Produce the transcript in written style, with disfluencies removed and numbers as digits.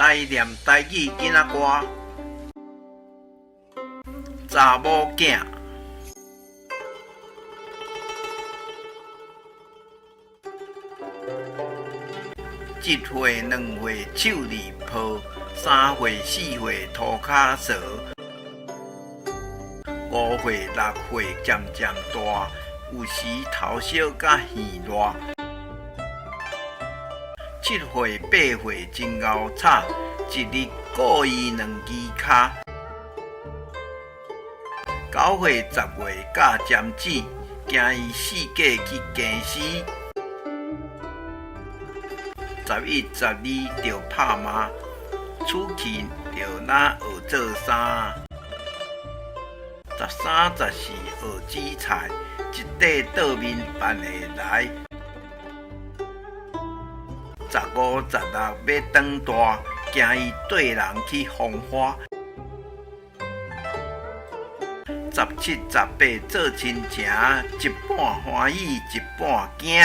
来念台语囡仔歌。查某囝，一岁2岁手里抱，3岁4岁涂骹扫，5岁6岁渐渐大，有时头小甲耳热。7岁8岁真熬吵，一日顾伊2支骹。9岁10月教尖子，惊伊4界去惊死。11、12着拍麻，出去着哪学做衫。13、14学煮菜，一块倒面办会来。15、16要长大，惊伊缀人去风花。17、18做亲情，一半欢喜一半惊。